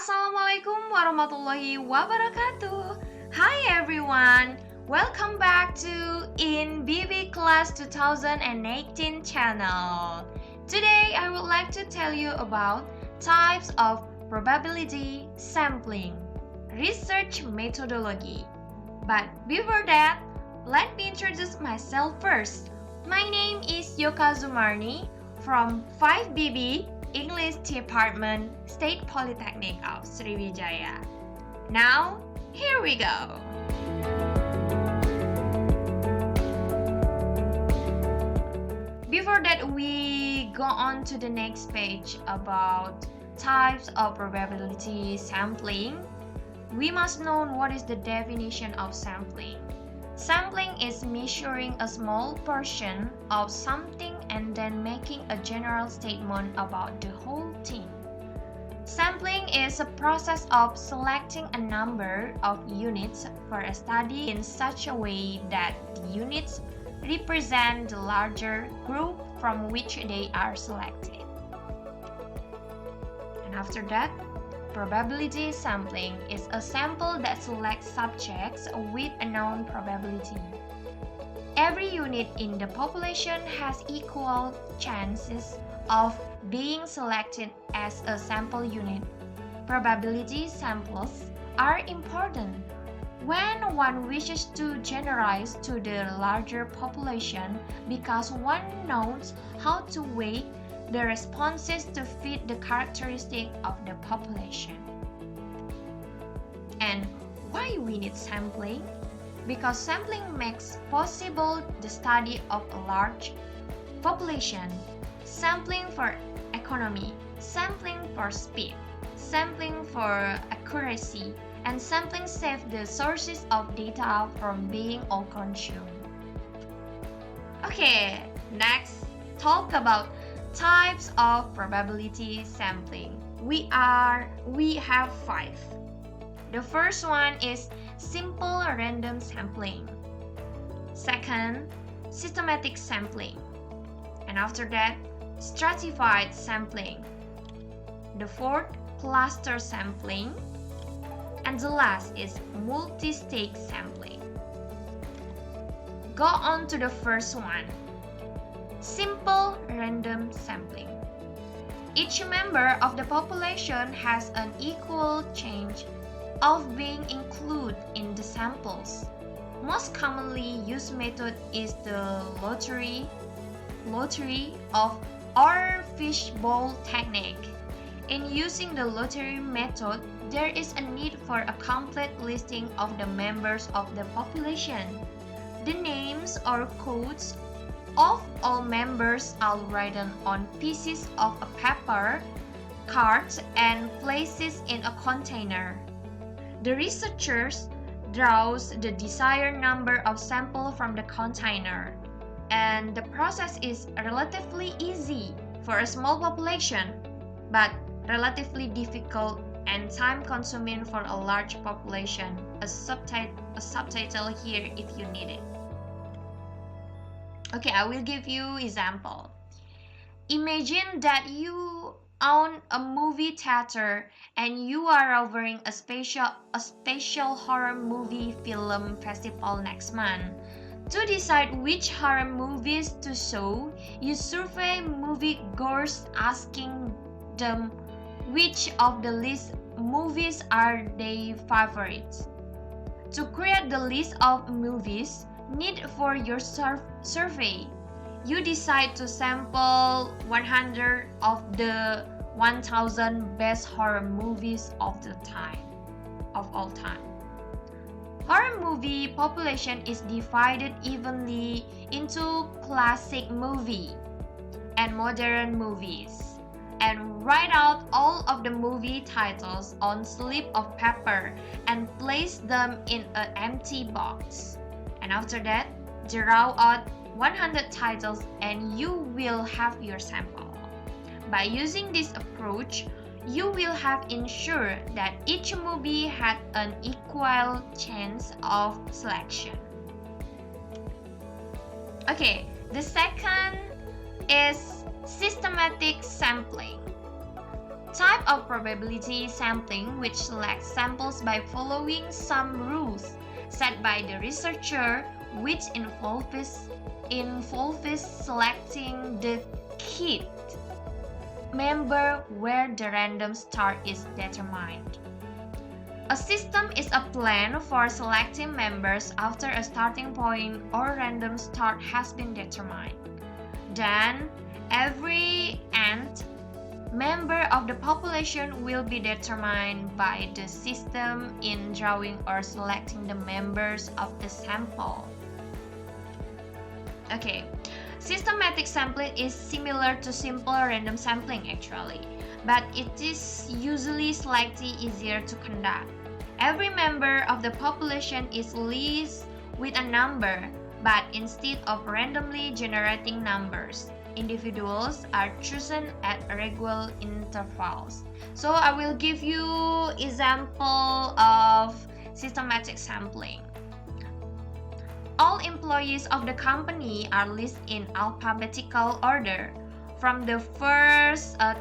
Assalamualaikum warahmatullahi wabarakatuh. Hi everyone, welcome back to In BB Class 2018 channel. Today I would like to tell you about types of probability sampling, research methodology. But before that, let me introduce myself first. My name is Yoka Zumarni from 5BB English Department, State Polytechnic of Sriwijaya. Now, here we go. Before that, we go on to the next page about types of probability sampling. We must know what is the definition of sampling. Sampling is measuring a small portion of something and then making a general statement about the whole thing. Sampling is a process of selecting a number of units for a study in such a way that the units represent the larger group from which they are selected. And after that, probability sampling is a sample that selects subjects with a known probability. Every unit in the population has equal chances of being selected as a sample unit. Probability samples are important when one wishes to generalize to the larger population because one knows how to weigh the responses to fit the characteristic of the population. And why we need sampling? Because sampling makes possible the study of a large population. Sampling for economy, sampling for speed, sampling for accuracy, and sampling saves the sources of data from being all consumed. Okay, next, talk about types of probability sampling. We have 5. The first one is simple random sampling. Second, systematic sampling. And after that, stratified sampling. The fourth, cluster sampling. And the last is multi-stage sampling. Go on to the first one. Simple random sampling. Each member of the population has an equal chance of being included in the samples. Most commonly used method is the lottery or fishbowl technique. In using the lottery method, there is a need for a complete listing of the members of the population. The names or codes of all members are written on pieces of a paper, cards, and placed in a container. The researchers draws the desired number of samples from the container, and the process is relatively easy for a small population, but relatively difficult and time-consuming for a large population. A subtitle here if you need it. Okay, I will give you example. Imagine that you own a movie theater and you are offering a special horror movie film festival next month. To decide which horror movies to show, you survey moviegoers asking them which of the list movies are their favorites. To create the list of movies need for your survey, you decide to sample 100 of the 1000 best horror movies of all time. Horror movie population is divided evenly into classic movie and modern movies, and write out all of the movie titles on slip of paper and place them in an empty box. And after that, draw out 100 titles and you will have your sample. By using this approach, you will have ensured that each movie had an equal chance of selection. Okay, the second is systematic sampling. Type of probability sampling which selects samples by following some rules set by the researcher, which involves selecting the key member where the random start is determined. A system is a plan for selecting members after a starting point or random start has been determined. Then, every nth member of the population will be determined by the system in drawing or selecting the members of the sample. Okay, systematic sampling is similar to simple random sampling actually, but it is usually slightly easier to conduct. Every member of the population is listed with a number, but instead of randomly generating numbers, individuals are chosen at regular intervals. So I will give you example of systematic sampling. All employees of the company are listed in alphabetical order from the first 5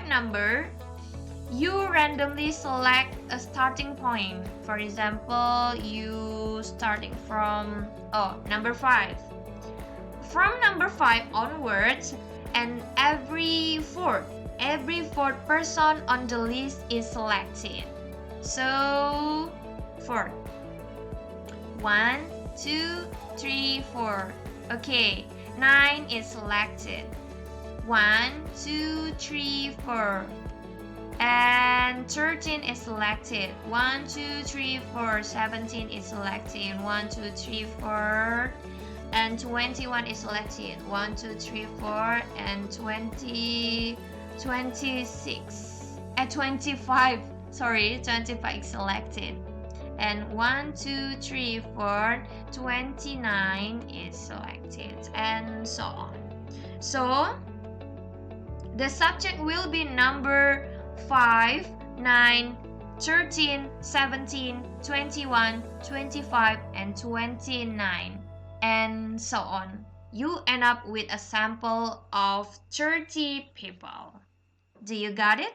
number. You randomly select a starting point. For example, you starting from number 5. From number 5 onwards, and every fourth person on the list is selected. So 4. 1, 2, 3, 4. Okay, 9 is selected. 1, 2, 3, 4. And 13 is selected. 1, 2, 3, 4. 17 is selected. 1, 2, 3, 4. And 21 is selected. 1, 2, 3, 4. And 25. 25 is selected. And 1, 2, 3, 4. 29 is selected. And so on. So the subject will be number 5, 9, 13, 17, 21, 25, and 29, and so on. You end up with a sample of 30 people. Do you got it?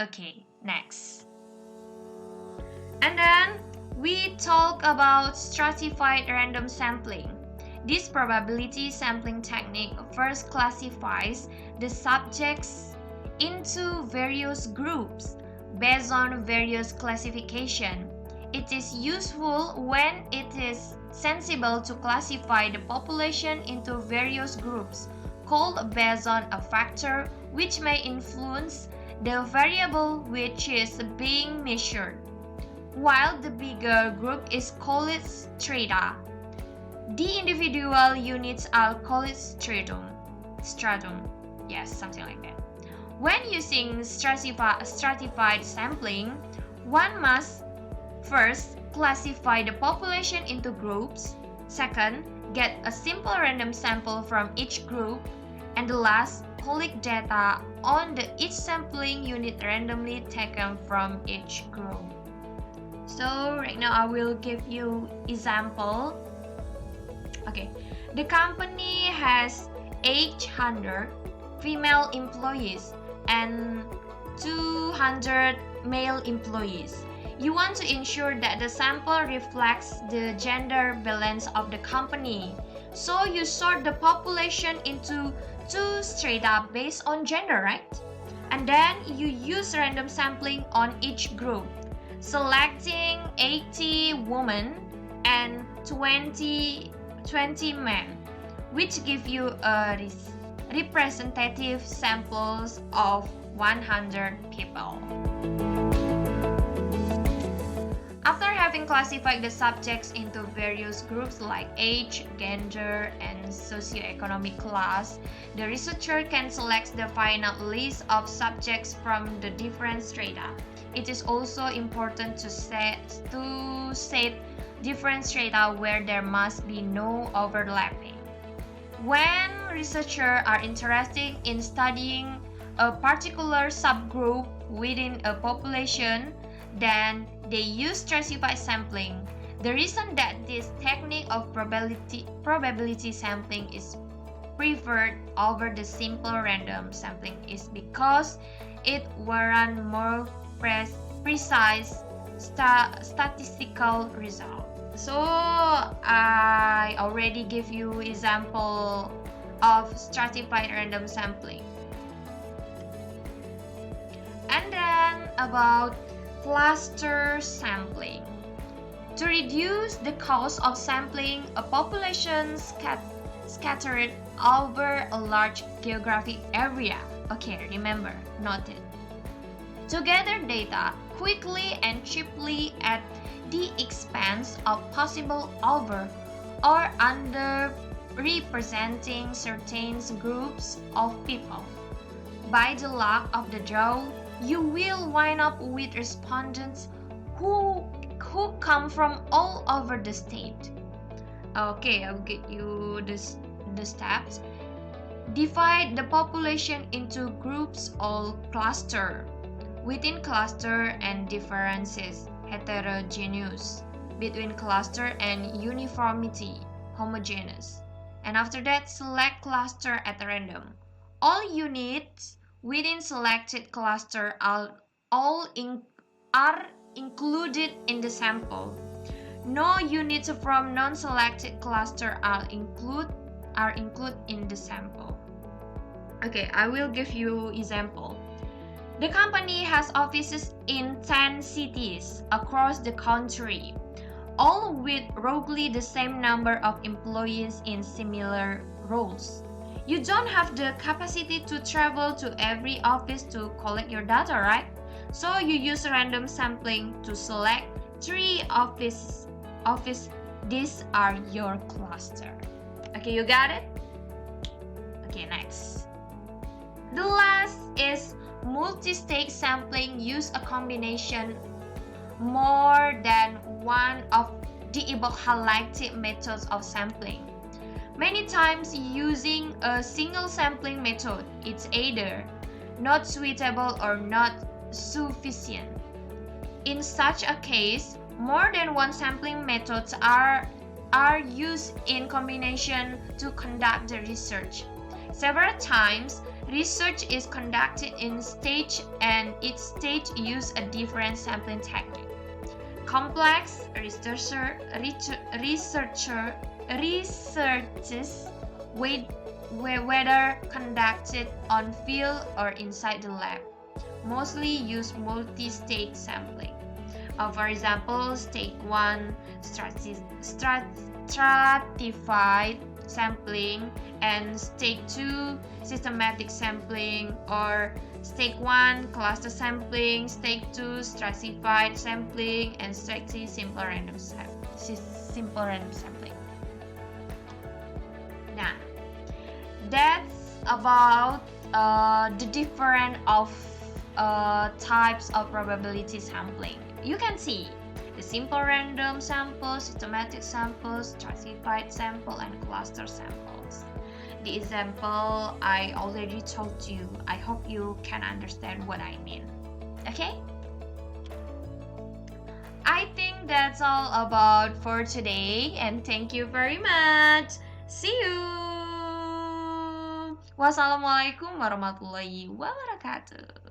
Okay, next. And then we talk about stratified random sampling. This probability sampling technique first classifies the subjects into various groups based on various classification. It is useful when it is sensible to classify the population into various groups called based on a factor which may influence the variable which is being measured, while the bigger group is called strata. The individual units are called stratum. Yes, something like that. When using stratified sampling, one must first classify the population into groups, second, get a simple random sample from each group, and last, collect data on each sampling unit randomly taken from each group. So right now I will give you example. Okay, the company has 800 female employees and 200 male employees. You want to ensure that the sample reflects the gender balance of the company. So you sort the population into 2 strata based on gender, right? And then you use random sampling on each group, selecting 80 women and 20 men, which give you a representative samples of 100 people. After having classified the subjects into various groups like age, gender, and socioeconomic class, the researcher can select the final list of subjects from the different strata. It is also important to set different strata where there must be no overlapping. When researchers are interested in studying a particular subgroup within a population, then they use stratified sampling. The reason that this technique of probability sampling is preferred over the simple random sampling is because it warrants more precise statistical result. So I already give you example of stratified random sampling. And then about cluster sampling. To reduce the cost of sampling a population scattered over a large geographic area. Okay, remember, noted. To gather data quickly and cheaply at the expense of possible over or underrepresenting certain groups of people. By the luck of the draw, you will wind up with respondents who come from all over the state. Okay, I'll get you the steps. Divide the population into groups or cluster. Within cluster and differences, heterogeneous. Between cluster and uniformity, homogeneous. And after that, select cluster at random. All units within selected cluster are included in the sample. No units from non-selected cluster are included in the sample. Okay, I will give you example. The company has offices in 10 cities across the country, all with roughly the same number of employees in similar roles. You don't have the capacity to travel to every office to collect your data, right? So you use random sampling to select 3 offices. These are your cluster. Okay, you got it? Okay, next. The last is multi-stage sampling. Use a combination more than one of the above highlighted methods of sampling. Many times using a single sampling method, it's either not suitable or not sufficient. In such a case, more than one sampling methods are used in combination to conduct the research. Several times, research is conducted in stage and each stage uses a different sampling technique. Complex researches whether conducted on field or inside the lab mostly use multi-stage sampling. For example, stage 1 stratified sampling and stage 2 systematic sampling, or stage 1 cluster sampling, stage 2 stratified sampling, and stage 3 simple random sampling. Now, that's about the different of types of probability sampling. You can see the simple random samples, systematic samples, stratified sample, and cluster samples. The example I already told you. I hope you can understand what I mean. Okay? I think that's all about for today, and thank you very much. See you. Wassalamualaikum warahmatullahi wabarakatuh.